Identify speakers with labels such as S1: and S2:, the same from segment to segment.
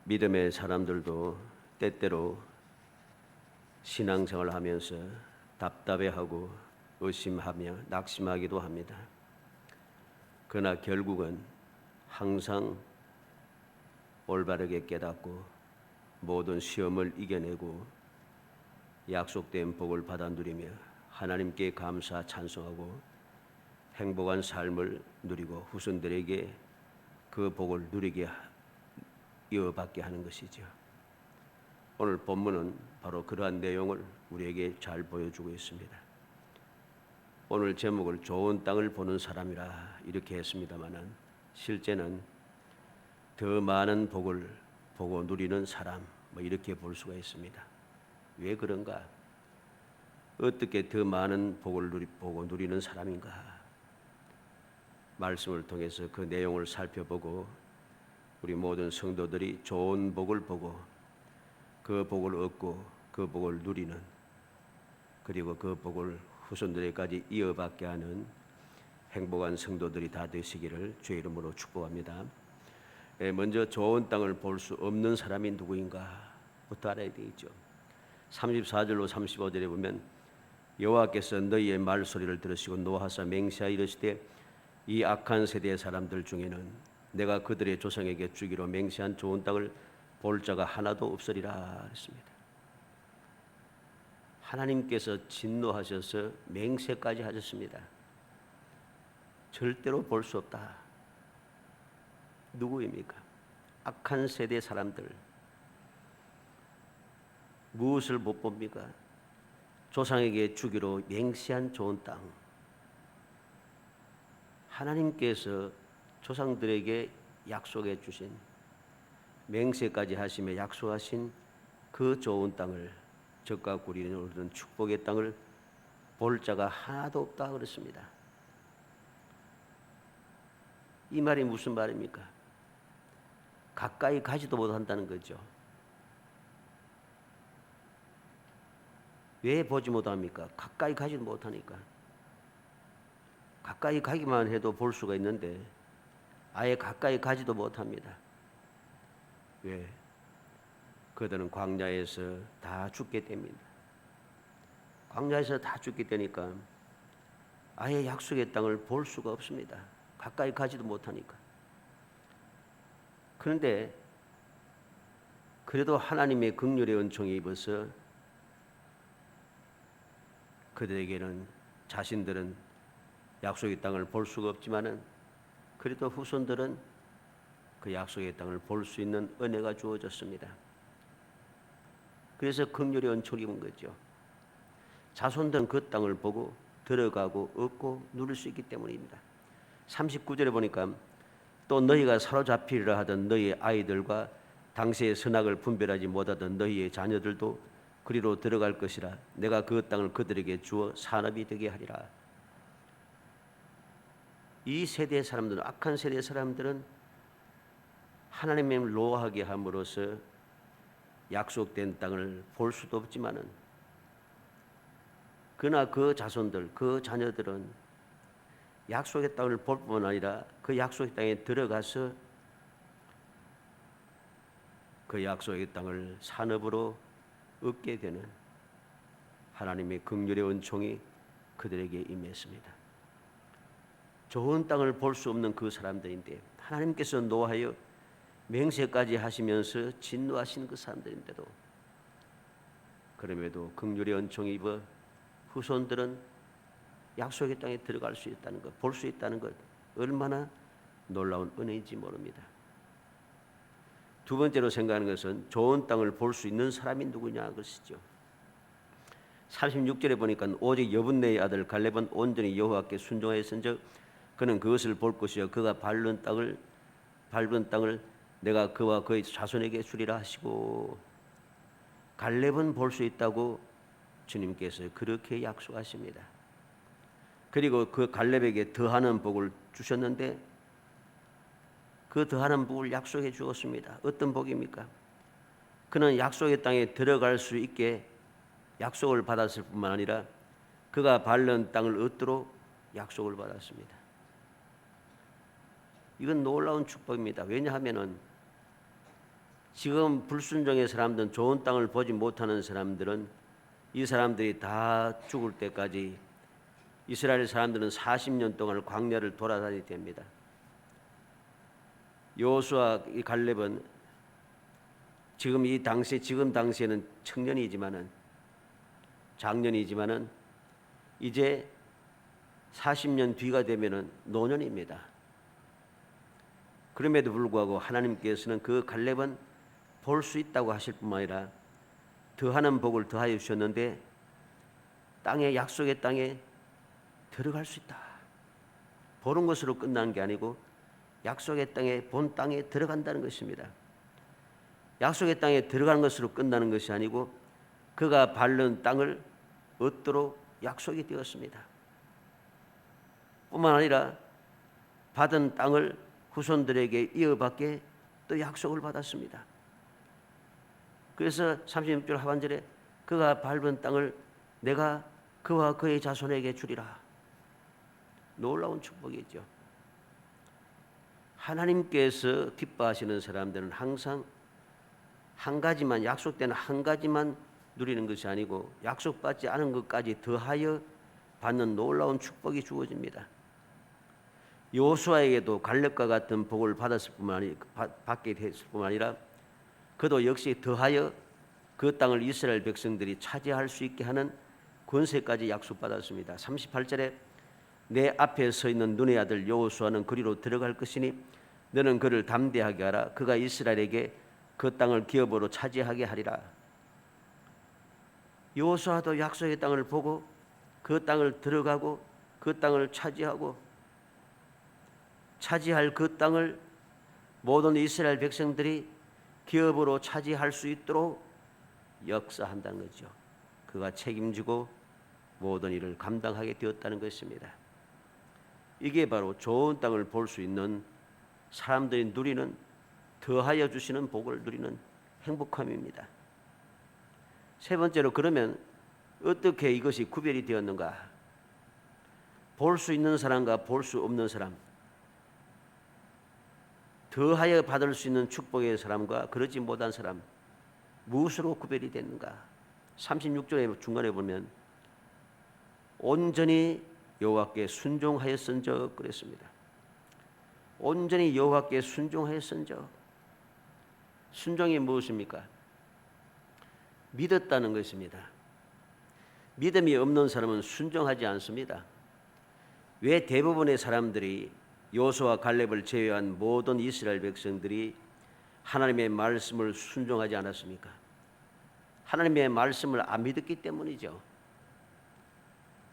S1: 믿음의 사람들도 때때로 신앙생활을 하면서 답답해하고 의심하며 낙심하기도 합니다. 그러나 결국은 항상 올바르게 깨닫고 모든 시험을 이겨내고 약속된 복을 받아 누리며 하나님께 감사 찬송하고 행복한 삶을 누리고 후손들에게 그 복을 누리게 이어받게 하는 것이죠. 오늘 본문은 바로 그러한 내용을 우리에게 잘 보여주고 있습니다. 오늘 제목을 좋은 땅을 보는 사람이라 이렇게 했습니다마는 실제는 더 많은 복을 보고 누리는 사람 이렇게 볼 수가 있습니다. 왜 그런가? 어떻게 더 많은 복을 보고 누리는 사람인가? 말씀을 통해서 그 내용을 살펴보고 우리 모든 성도들이 좋은 복을 보고 그 복을 얻고 그 복을 누리는, 그리고 그 복을 후손들에게까지 이어받게 하는 행복한 성도들이 다 되시기를 주의 이름으로 축복합니다. 먼저 좋은 땅을 볼 수 없는 사람이 누구인가부터 알아야 되겠죠. 34절로 35절에 보면 여호와께서 너희의 말소리를 들으시고 노하사 맹세하여 이르시되 이 악한 세대의 사람들 중에는 내가 그들의 조상에게 주기로 맹세한 좋은 땅을 볼 자가 하나도 없으리라 했습니다. 하나님께서 진노하셔서 맹세까지 하셨습니다. 절대로 볼 수 없다. 누구입니까? 악한 세대 사람들. 무엇을 못 봅니까? 조상에게 주기로 맹세한 좋은 땅. 하나님께서 조상들에게 약속해 주신, 맹세까지 하시며 약속하신 그 좋은 땅을, 적과 구리는 얻은 축복의 땅을 볼 자가 하나도 없다 그랬습니다. 이 말이 무슨 말입니까? 가까이 가지도 못한다는 거죠. 왜 보지 못합니까? 가까이 가지도 못하니까. 가까이 가기만 해도 볼 수가 있는데 아예 가까이 가지도 못합니다. 왜? 그들은 광야에서 다 죽게 됩니다. 광야에서 다 죽게 되니까 아예 약속의 땅을 볼 수가 없습니다. 가까이 가지도 못하니까. 그런데 그래도 하나님의 긍휼의 은총에 입어서 그들에게는, 자신들은 약속의 땅을 볼 수가 없지만은 그래도 후손들은 그 약속의 땅을 볼 수 있는 은혜가 주어졌습니다. 그래서 긍휼의 은총을 입은 거죠. 자손들은 그 땅을 보고 들어가고 얻고 누릴 수 있기 때문입니다. 39절에 보니까 또 너희가 사로잡히리라 하던 너희의 아이들과 당시의 선악을 분별하지 못하던 너희의 자녀들도 그리로 들어갈 것이라. 내가 그 땅을 그들에게 주어 산업이 되게 하리라. 이 세대의 사람들은, 악한 세대의 사람들은 하나님의 노하게 함으로써 약속된 땅을 볼 수도 없지만은, 그러나 그 자손들, 그 자녀들은 약속의 땅을 볼 뿐만 아니라 그 약속의 땅에 들어가서 그 약속의 땅을 산업으로 얻게 되는 하나님의 긍휼의 은총이 그들에게 임했습니다. 좋은 땅을 볼 수 없는 그 사람들인데 하나님께서 노하여 맹세까지 하시면서 진노하신 그 사람들인데도, 그럼에도 긍휼의 은총이 입어 후손들은 약속의 땅에 들어갈 수 있다는 것, 볼 수 있다는 것, 얼마나 놀라운 은혜인지 모릅니다. 두 번째로 생각하는 것은 좋은 땅을 볼 수 있는 사람이 누구냐 그것이죠. 36절에 보니까 오직 여분네의 아들 갈렙은 온전히 여호와께 순종하였은즉 그는 그것을 볼 것이요 그가 밟은 땅을 내가 그와 그의 자손에게 주리라 하시고, 갈렙은 볼 수 있다고 주님께서 그렇게 약속하십니다. 그리고 그 갈렙에게 더하는 복을 주셨는데 그 더하는 복을 약속해 주었습니다. 어떤 복입니까? 그는 약속의 땅에 들어갈 수 있게 약속을 받았을 뿐만 아니라 그가 밟는 땅을 얻도록 약속을 받았습니다. 이건 놀라운 축복입니다. 왜냐하면은 지금 불순종의 사람들은, 좋은 땅을 보지 못하는 사람들은, 이 사람들이 다 죽을 때까지 이스라엘 사람들은 40년 동안 광야를 돌아다니게 됩니다. 여호수아 이 갈렙은 지금 당시에는 청년이지만은, 장년이지만은 이제 40년 뒤가 되면은 노년입니다. 그럼에도 불구하고 하나님께서는 그 갈렙은 볼 수 있다고 하실 뿐만 아니라 더하는 복을 더하여 주셨는데, 약속의 땅에 들어갈 수 있다. 보는 것으로 끝나는 게 아니고 약속의 땅에, 본 땅에 들어간다는 것입니다. 약속의 땅에 들어가는 것으로 끝나는 것이 아니고 그가 밟는 땅을 얻도록 약속이 되었습니다. 뿐만 아니라 받은 땅을 후손들에게 이어받게 또 약속을 받았습니다. 그래서 36절 하반절에 그가 밟은 땅을 내가 그와 그의 자손에게 주리라. 놀라운 축복이죠. 하나님께서 기뻐하시는 사람들은 항상 한 가지만, 약속된 한 가지만 누리는 것이 아니고 약속받지 않은 것까지 더하여 받는 놀라운 축복이 주어집니다. 여호수아에게도 갈렙과 같은 복을 받게 됐을 뿐만 아니라 그도 역시 더하여 그 땅을 이스라엘 백성들이 차지할 수 있게 하는 권세까지 약속받았습니다. 38절에 내 앞에 서 있는 눈의 아들 여호수아는 그리로 들어갈 것이니 너는 그를 담대하게 하라. 그가 이스라엘에게 그 땅을 기업으로 차지하게 하리라. 여호수아도 약속의 땅을 보고 그 땅을 들어가고 그 땅을 차지할 그 땅을 모든 이스라엘 백성들이 기업으로 차지할 수 있도록 역사한다는 거죠. 그가 책임지고 모든 일을 감당하게 되었다는 것입니다. 이게 바로 좋은 땅을 볼 수 있는 사람들이 누리는, 더하여 주시는 복을 누리는 행복함입니다. 세 번째로, 그러면 어떻게 이것이 구별이 되었는가? 볼 수 있는 사람과 볼 수 없는 사람, 더하여 받을 수 있는 축복의 사람과 그러지 못한 사람, 무엇으로 구별이 됐는가? 36절의 중간에 보면 온전히 여호와께 순종하였은적 그랬습니다. 온전히 여호와께 순종하였은적. 순종이 무엇입니까? 믿었다는 것입니다. 믿음이 없는 사람은 순종하지 않습니다. 왜 대부분의 사람들이, 여호수아와 갈렙을 제외한 모든 이스라엘 백성들이 하나님의 말씀을 순종하지 않았습니까? 하나님의 말씀을 안 믿었기 때문이죠.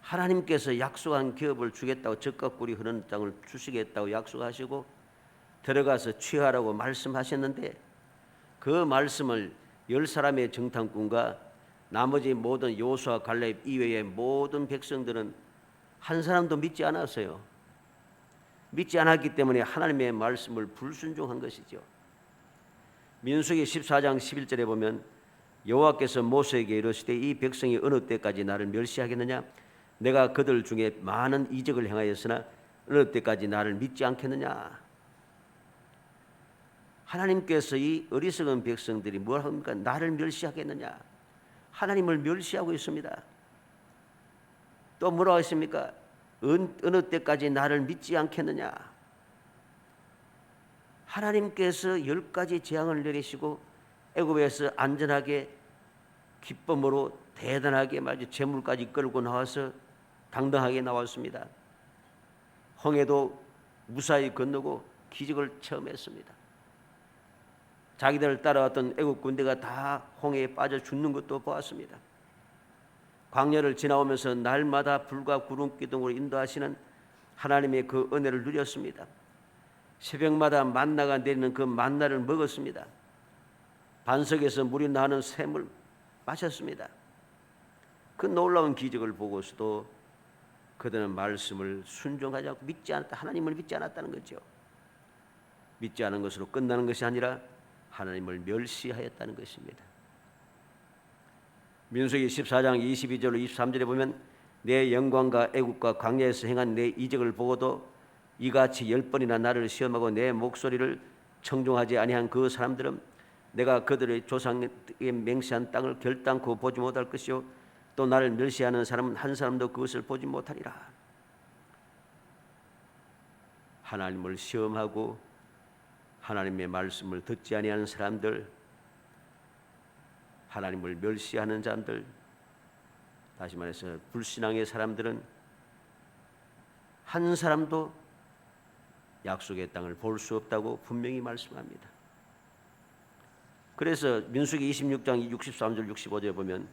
S1: 하나님께서 약속한 기업을 주겠다고, 젖과 꿀이 흐르는 땅을 주시겠다고 약속하시고 들어가서 취하라고 말씀하셨는데, 그 말씀을 10사람의 정탐꾼과 나머지 모든 여호수아 갈렙 이외의 모든 백성들은 한 사람도 믿지 않았어요. 믿지 않았기 때문에 하나님의 말씀을 불순종한 것이죠. 민수기 14장 11절에 보면 여호와께서 모세에게 이르시되 이 백성이 어느 때까지 나를 멸시하겠느냐? 내가 그들 중에 많은 이적을 행하였으나 어느 때까지 나를 믿지 않겠느냐? 하나님께서 이 어리석은 백성들이 뭘 합니까? 나를 멸시하겠느냐? 하나님을 멸시하고 있습니다. 또 뭐라고 했습니까? 어느 때까지 나를 믿지 않겠느냐? 하나님께서 10가지 재앙을 내리시고 애굽에서 안전하게 기쁨으로 대단하게 재물까지 끌고 나와서 당당하게 나왔습니다. 홍해도 무사히 건너고 기적을 체험했습니다. 자기들을 따라왔던 애굽 군대가 다 홍해에 빠져 죽는 것도 보았습니다. 광야를 지나오면서 날마다 불과 구름 기둥으로 인도하시는 하나님의 그 은혜를 누렸습니다. 새벽마다 만나가 내리는 그 만나를 먹었습니다. 반석에서 물이 나는 샘을 마셨습니다. 그 놀라운 기적을 보고서도 그들은 말씀을 순종하지 않고 믿지 않았다. 하나님을 믿지 않았다는 거죠. 믿지 않은 것으로 끝나는 것이 아니라 하나님을 멸시하였다는 것입니다. 민수기 14장 22절로 23절에 보면 내 영광과 애국과 광야에서 행한 내 이적을 보고도 이같이 10번이나 나를 시험하고 내 목소리를 청종하지 아니한 그 사람들은 내가 그들의 조상에게 맹세한 땅을 결단코 보지 못할 것이요 또 나를 멸시하는 사람은 한 사람도 그것을 보지 못하리라. 하나님을 시험하고 하나님의 말씀을 듣지 아니하는 사람들, 하나님을 멸시하는 자들, 다시 말해서 불신앙의 사람들은 한 사람도 약속의 땅을 볼 수 없다고 분명히 말씀합니다. 그래서 민수기 26장 63절 65절에 보면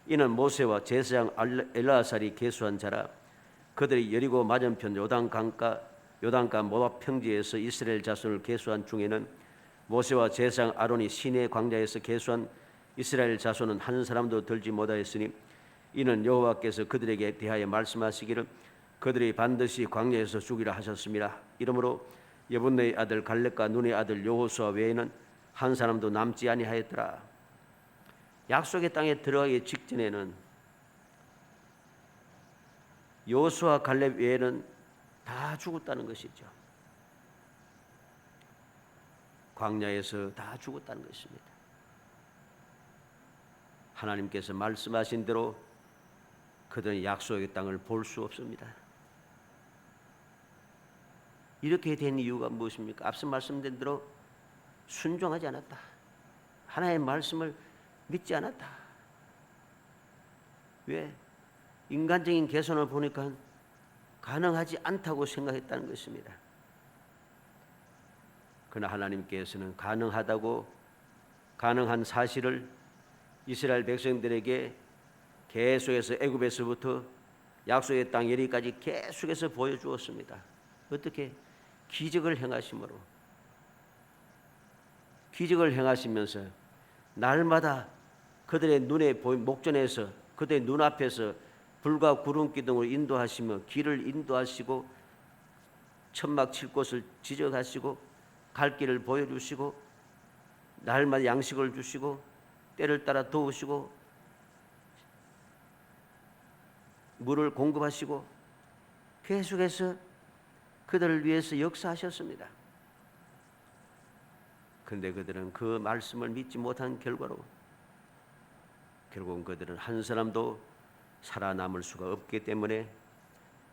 S1: 이는 모세와 제사장 엘르아살이 계수한 자라 그들이 여리고 맞은편 요단강 모압 평지에서 이스라엘 자손을 계수한 중에는 모세와 제사장 아론이 시내 광야에서 계수한 이스라엘 자손은 한 사람도 들지 못하였으니 이는 여호와께서 그들에게 대하여 말씀하시기를 그들이 반드시 광야에서 죽이라 하셨습니다. 이러므로 예분네의 아들 갈렙과 눈의 아들 여호수아 외에는 한 사람도 남지 아니하였더라. 약속의 땅에 들어가기 직전에는 여호수아 갈렙 외에는 다 죽었다는 것이죠. 광야에서 다 죽었다는 것입니다. 하나님께서 말씀하신 대로 그들은 약속의 땅을 볼 수 없습니다. 이렇게 된 이유가 무엇입니까? 앞서 말씀드린 대로 순종하지 않았다. 하나님의 말씀을 믿지 않았다. 왜? 인간적인 개선을 보니까 가능하지 않다고 생각했다는 것입니다. 그러나 하나님께서는 가능하다고 가능한 사실을 이스라엘 백성들에게 계속해서 애굽에서부터 약속의 땅 예리까지 계속해서 보여주었습니다. 어떻게? 기적을 행하심으로. 기적을 행하시면서 날마다 그들의 눈에 목전에서 그들의 눈앞에서 불과 구름 기둥으로 인도하시며 길을 인도하시고 천막 칠 곳을 지적하시고 갈 길을 보여주시고 날마다 양식을 주시고 때를 따라 도우시고 물을 공급하시고 계속해서 그들을 위해서 역사하셨습니다. 그런데 그들은 그 말씀을 믿지 못한 결과로 결국은 그들은 한 사람도 살아남을 수가 없기 때문에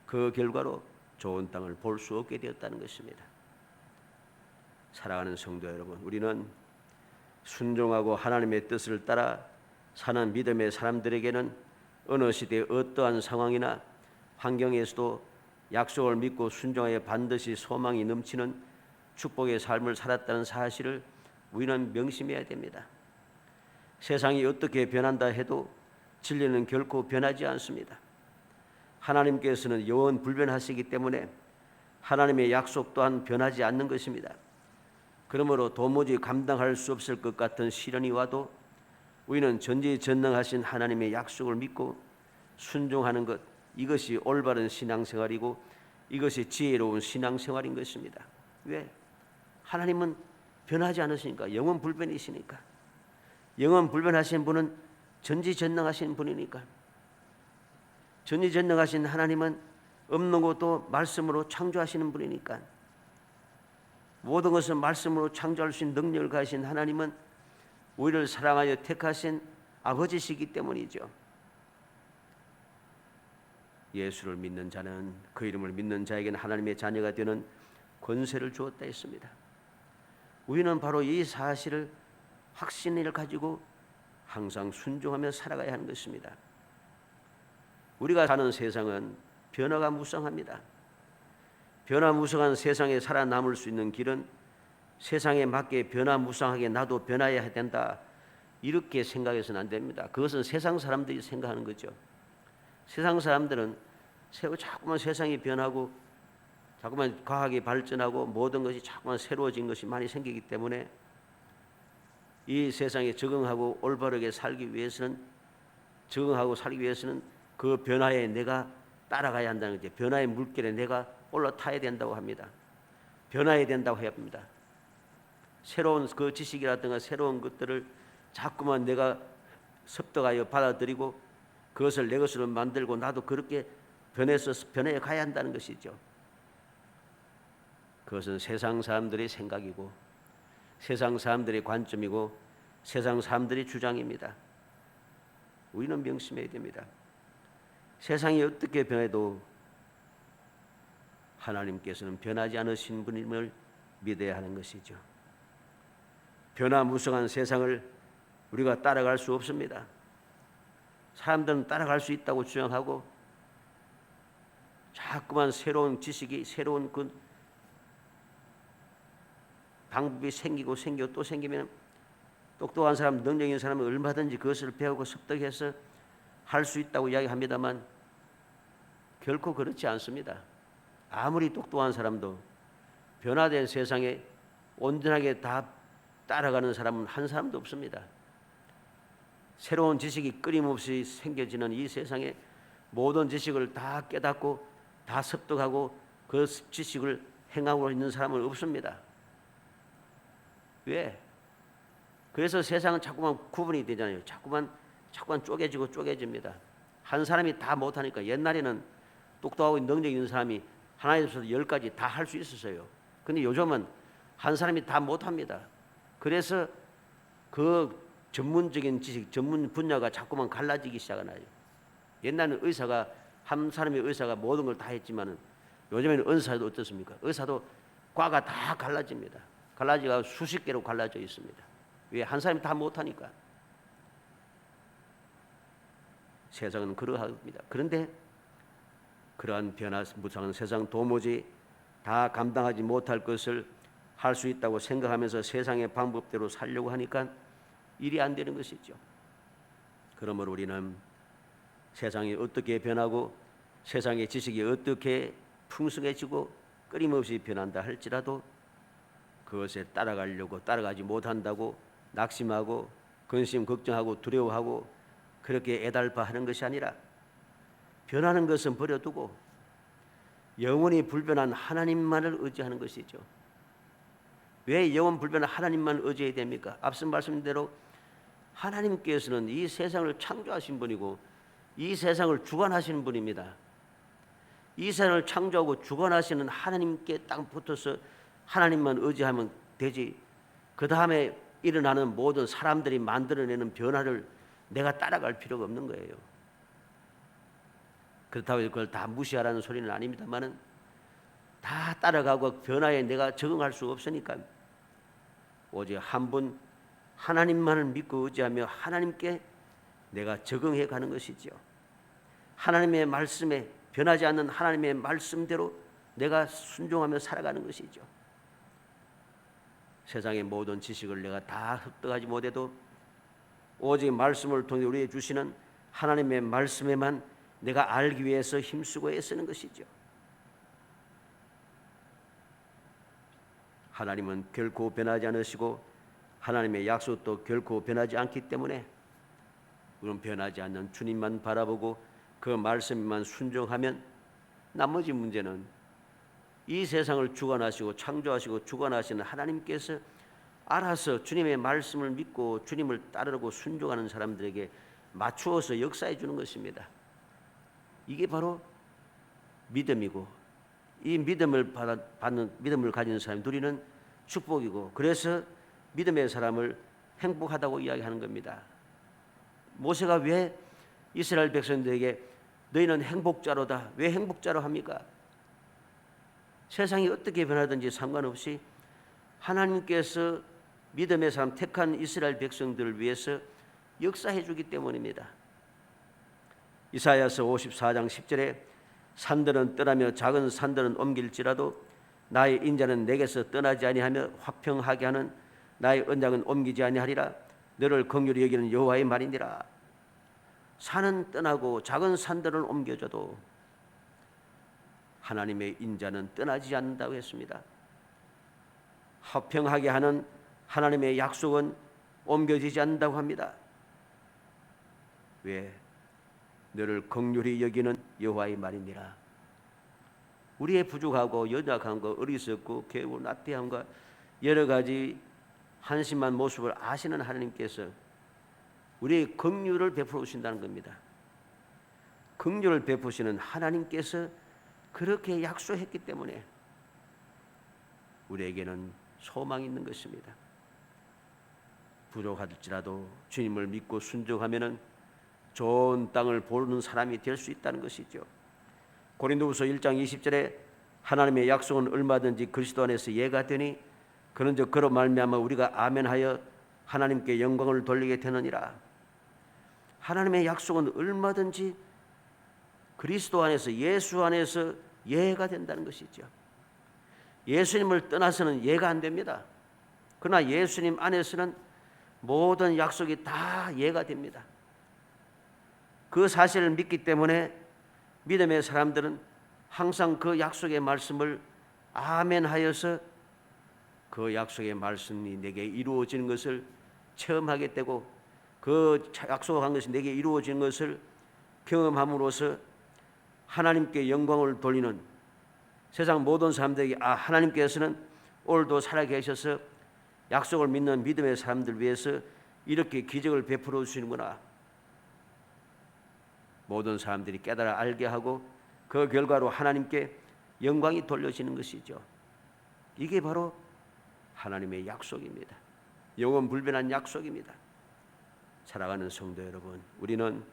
S1: 그 결과로 좋은 땅을 볼 수 없게 되었다는 것입니다. 사랑하는 성도 여러분, 우리는 순종하고 하나님의 뜻을 따라 사는 믿음의 사람들에게는 어느 시대의 어떠한 상황이나 환경에서도 약속을 믿고 순종하여 반드시 소망이 넘치는 축복의 삶을 살았다는 사실을 우리는 명심해야 됩니다. 세상이 어떻게 변한다 해도 진리는 결코 변하지 않습니다. 하나님께서는 영원 불변하시기 때문에 하나님의 약속 또한 변하지 않는 것입니다. 그러므로 도무지 감당할 수 없을 것 같은 시련이 와도 우리는 전지전능하신 하나님의 약속을 믿고 순종하는 것, 이것이 올바른 신앙생활이고 이것이 지혜로운 신앙생활인 것입니다. 왜? 하나님은 변하지 않으시니까, 영원 불변이시니까. 영원 불변하신 분은 전지전능하신 분이니까. 전지전능하신 하나님은 없는 것도 말씀으로 창조하시는 분이니까. 모든 것을 말씀으로 창조할 수 있는 능력을 가지신 하나님은 우리를 사랑하여 택하신 아버지시기 때문이죠. 예수를 믿는 자는, 그 이름을 믿는 자에게는 하나님의 자녀가 되는 권세를 주었다 했습니다. 우리는 바로 이 사실을, 확신을 가지고 항상 순종하며 살아가야 하는 것입니다. 우리가 사는 세상은 변화가 무성합니다. 변화무성한 세상에 살아남을 수 있는 길은 세상에 맞게 변화무성하게 나도 변화해야 된다, 이렇게 생각해서는 안 됩니다. 그것은 세상 사람들이 생각하는 거죠. 세상 사람들은 자꾸만 세상이 변하고 자꾸만 과학이 발전하고 모든 것이 자꾸만 새로워진 것이 많이 생기기 때문에 이 세상에 적응하고 올바르게 살기 위해서는 그 변화에 내가 따라가야 한다는 거죠. 변화의 물결에 내가 올라타야 된다고 합니다. 변화해야 된다고 합니다. 새로운 그 지식이라든가 새로운 것들을 자꾸만 내가 습득하여 받아들이고 그것을 내 것으로 만들고 나도 그렇게 변해 가야 한다는 것이죠. 그것은 세상 사람들의 생각이고 세상 사람들의 관점이고 세상 사람들의 주장입니다. 우리는 명심해야 됩니다. 세상이 어떻게 변해도 하나님께서는 변하지 않으신 분임을 믿어야 하는 것이죠. 변화무성한 세상을 우리가 따라갈 수 없습니다. 사람들은 따라갈 수 있다고 주장하고 자꾸만 새로운 지식이, 새로운 그 방법이 생기고 또 생기면 똑똑한 사람, 능력 있는 사람은 얼마든지 그것을 배우고 습득해서 할 수 있다고 이야기합니다만 결코 그렇지 않습니다. 아무리 똑똑한 사람도 변화된 세상에 온전하게 다 따라가는 사람은 한 사람도 없습니다. 새로운 지식이 끊임없이 생겨지는 이 세상에 모든 지식을 다 깨닫고 다 습득하고 그 지식을 행하고 있는 사람은 없습니다. 왜? 그래서 세상은 자꾸만 구분이 되잖아요. 자꾸만 쪼개집니다. 한 사람이 다 못하니까. 옛날에는 똑똑하고 능력 있는 사람이 하나에서 10가지 다 할 수 있었어요. 근데 요즘은 한 사람이 다 못합니다. 그래서 그 전문적인 지식, 전문 분야가 자꾸만 갈라지기 시작하나요. 옛날에는 한 사람의 의사가 모든 걸 다 했지만은 요즘에는 의사도 어떻습니까? 의사도 과가 다 갈라집니다. 갈라지가 수십 개로 갈라져 있습니다. 왜? 한 사람이 다 못하니까. 세상은 그러합니다. 그런데 그러한 변화무쌍한 세상 도무지 다 감당하지 못할 것을 할 수 있다고 생각하면서 세상의 방법대로 살려고 하니까 일이 안 되는 것이죠. 그러므로 우리는 세상이 어떻게 변하고 세상의 지식이 어떻게 풍성해지고 끊임없이 변한다 할지라도 그것에 따라가려고 따라가지 못한다고 낙심하고 근심 걱정하고 두려워하고 그렇게 애달파하는 것이 아니라 변하는 것은 버려두고 영원히 불변한 하나님만을 의지하는 것이죠. 왜 영원 불변한 하나님만을 의지해야 됩니까? 앞서 말씀드린 대로 하나님께서는 이 세상을 창조하신 분이고 이 세상을 주관하시는 분입니다. 이 세상을 창조하고 주관하시는 하나님께 딱 붙어서 하나님만 의지하면 되지. 그 다음에 일어나는 모든 사람들이 만들어내는 변화를 내가 따라갈 필요가 없는 거예요. 그렇다고 그걸 다 무시하라는 소리는 아닙니다만은 다 따라가고 변화에 내가 적응할 수 없으니까 오직 한 분 하나님만을 믿고 의지하며 하나님께 내가 적응해 가는 것이죠. 하나님의 말씀에 변하지 않는 하나님의 말씀대로 내가 순종하며 살아가는 것이죠. 세상의 모든 지식을 내가 다 흡득하지 못해도 오직 말씀을 통해 우리에게 주시는 하나님의 말씀에만 내가 알기 위해서 힘쓰고 애쓰는 것이죠. 하나님은 결코 변하지 않으시고 하나님의 약속도 결코 변하지 않기 때문에 우리는 변하지 않는 주님만 바라보고 그 말씀만 순종하면 나머지 문제는 이 세상을 주관하시고 창조하시고 주관하시는 하나님께서 알아서 주님의 말씀을 믿고 주님을 따르고 순종하는 사람들에게 맞추어서 역사해 주는 것입니다. 이게 바로 믿음이고 이 믿음을 받는 믿음을 가진 사람이 누리는 축복이고 그래서 믿음의 사람을 행복하다고 이야기하는 겁니다. 모세가 왜 이스라엘 백성들에게 너희는 행복자로다. 왜 행복자로 합니까? 세상이 어떻게 변하든지 상관없이 하나님께서 믿음의 사람 택한 이스라엘 백성들을 위해서 역사해 주기 때문입니다. 이사야서 54장 10절에 산들은 떠나며 작은 산들은 옮길지라도 나의 인자는 내게서 떠나지 아니하며 화평하게 하는 나의 언약은 옮기지 아니하리라. 너를 긍휼히 여기는 여호와의 말이니라. 산은 떠나고 작은 산들은 옮겨져도 하나님의 인자는 떠나지 않는다고 했습니다. 화평하게 하는 하나님의 약속은 옮겨지지 않는다고 합니다. 왜? 너를 긍휼히 여기는 여호와의 말이니라. 우리의 부족하고 연약함과 어리석고 괴우 나태함과 여러 가지 한심한 모습을 아시는 하나님께서 우리의 긍휼을 베풀어 주신다는 겁니다. 긍휼을 베푸시는 하나님께서 그렇게 약속했기 때문에 우리에게는 소망이 있는 것입니다. 부족할지라도 주님을 믿고 순종하면은 좋은 땅을 보는 사람이 될 수 있다는 것이죠. 고린도후서 1장 20절에 하나님의 약속은 얼마든지 그리스도 안에서 예가 되니 그런즉 그로 말미암아 우리가 아멘하여 하나님께 영광을 돌리게 되느니라. 하나님의 약속은 얼마든지 그리스도 안에서 예수 안에서 예가 된다는 것이죠. 예수님을 떠나서는 예가 안 됩니다. 그러나 예수님 안에서는 모든 약속이 다 예가 됩니다. 그 사실을 믿기 때문에 믿음의 사람들은 항상 그 약속의 말씀을 아멘하여서 그 약속의 말씀이 내게 이루어지는 것을 체험하게 되고 그 약속한 것이 내게 이루어지는 것을 경험함으로써 하나님께 영광을 돌리는 세상 모든 사람들에게 하나님께서는 오늘도 살아계셔서 약속을 믿는 믿음의 사람들 위해서 이렇게 기적을 베풀어 주시는구나. 모든 사람들이 깨달아 알게 하고 그 결과로 하나님께 영광이 돌려지는 것이죠. 이게 바로 하나님의 약속입니다. 영원 불변한 약속입니다. 사랑하는 성도 여러분, 우리는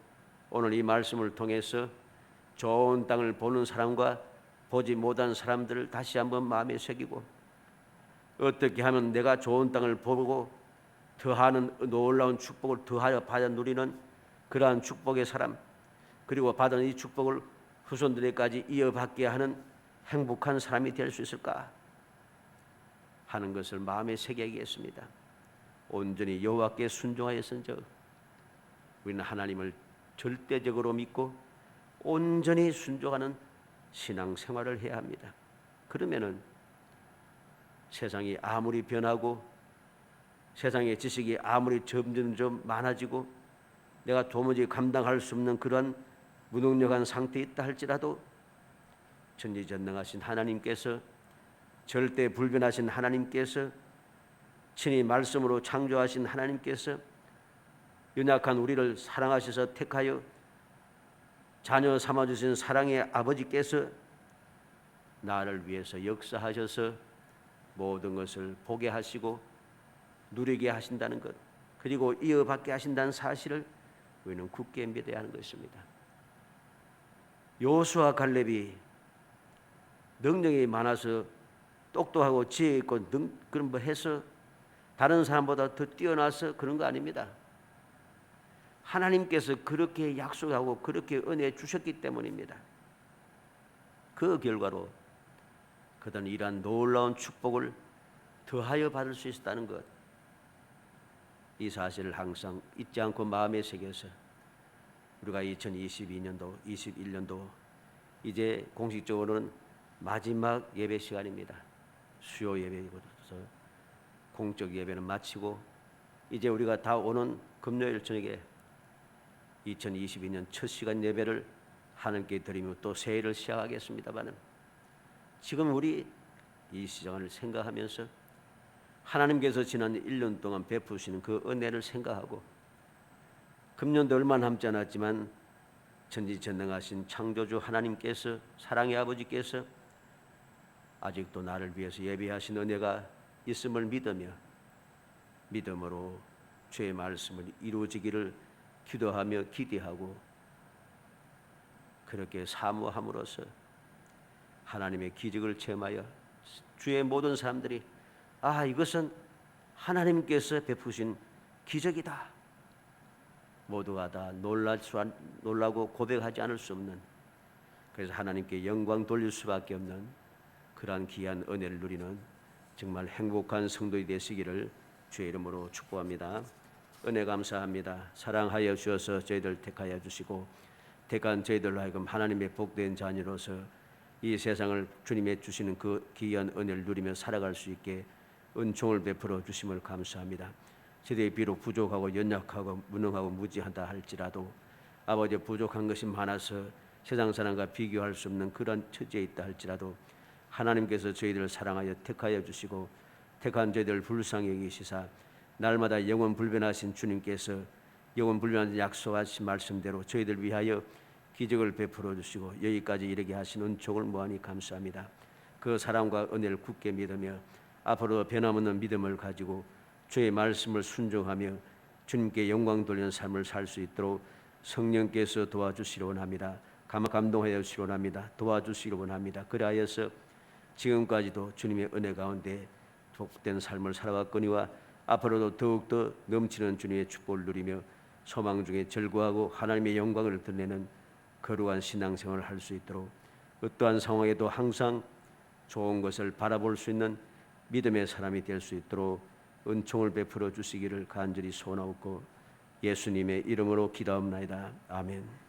S1: 오늘 이 말씀을 통해서 좋은 땅을 보는 사람과 보지 못한 사람들을 다시 한번 마음에 새기고 어떻게 하면 내가 좋은 땅을 보고 더하는 놀라운 축복을 더하여 받아 누리는 그러한 축복의 사람, 그리고 받은 이 축복을 후손들에게까지 이어받게 하는 행복한 사람이 될 수 있을까 하는 것을 마음에 새기겠습니다. 온전히 여호와께 순종하였은즉 우리는 하나님을 절대적으로 믿고 온전히 순종하는 신앙생활을 해야 합니다. 그러면은 세상이 아무리 변하고 세상의 지식이 아무리 점점 많아지고 내가 도무지 감당할 수 없는 그런 무능력한 상태에 있다 할지라도 전지전능하신 하나님께서 절대 불변하신 하나님께서 친히 말씀으로 창조하신 하나님께서 연약한 우리를 사랑하셔서 택하여 자녀 삼아주신 사랑의 아버지께서 나를 위해서 역사하셔서 모든 것을 보게 하시고 누리게 하신다는 것, 그리고 이어받게 하신다는 사실을 우리는 굳게 믿어야 하는 것입니다. 여호수아 갈렙이 능력이 많아서 똑똑하고 지혜 있고 그런 뭐 해서 다른 사람보다 더 뛰어나서 그런 거 아닙니다. 하나님께서 그렇게 약속하고 그렇게 은혜 주셨기 때문입니다. 그 결과로 그들은 이러한 놀라운 축복을 더하여 받을 수 있었다는 것, 이 사실을 항상 잊지 않고 마음에 새겨서 우리가 2022년도, 21년도 이제 공식적으로는 마지막 예배 시간입니다. 수요 예배이고서 공적 예배는 마치고 이제 우리가 다 오는 금요일 저녁에 2022년 첫 시간 예배를 하나님께 드리며 또 새해를 시작하겠습니다만 지금 우리 이 시간을 생각하면서 하나님께서 지난 1년 동안 베푸시는 그 은혜를 생각하고 금년도 얼마 남지 않았지만 전지전능하신 창조주 하나님께서 사랑의 아버지께서 아직도 나를 위해서 예비하신 은혜가 있음을 믿으며 믿음으로 주의 말씀을 이루어지기를 기도하며 기대하고 그렇게 사모함으로써 하나님의 기적을 체험하여 주의 모든 사람들이 이것은 하나님께서 베푸신 기적이다, 모두가 다 놀라고 고백하지 않을 수 없는, 그래서 하나님께 영광 돌릴 수밖에 없는 그러한 귀한 은혜를 누리는 정말 행복한 성도이 되시기를 주의 이름으로 축복합니다. 은혜 감사합니다. 사랑하여 주셔서 저희들 택하여 주시고 택한 저희들로 하여금 하나님의 복된 자녀로서 이 세상을 주님의 주시는 그 귀한 은혜를 누리며 살아갈 수 있게 은총을 베풀어 주심을 감사합니다. 저희들이 비록 부족하고 연약하고 무능하고 무지하다 할지라도 아버지 부족한 것이 많아서 세상 사람과 비교할 수 없는 그런 처지에 있다 할지라도 하나님께서 저희들을 사랑하여 택하여 주시고 택한 저희들을 불쌍히 여기시사 날마다 영원 불변하신 주님께서 영원 불변한 약속하신 말씀대로 저희들 위하여 기적을 베풀어 주시고 여기까지 이르게 하신 은총을 무한히 감사합니다. 그 사랑과 은혜를 굳게 믿으며 앞으로 변함없는 믿음을 가지고 주의 말씀을 순종하며 주님께 영광 돌리는 삶을 살 수 있도록 성령께서 도와주시기 원합니다. 감동하여 주시기 원합니다. 도와주시기 원합니다. 그리하여서 지금까지도 주님의 은혜 가운데 복된 삶을 살아왔거니와 앞으로도 더욱더 넘치는 주님의 축복을 누리며 소망 중에 절구하고 하나님의 영광을 드러내는 거룩한 신앙생활을 할 수 있도록 어떠한 상황에도 항상 좋은 것을 바라볼 수 있는 믿음의 사람이 될 수 있도록 은총을 베풀어 주시기를 간절히 소원하옵고 예수님의 이름으로 기도합나이다. 아멘.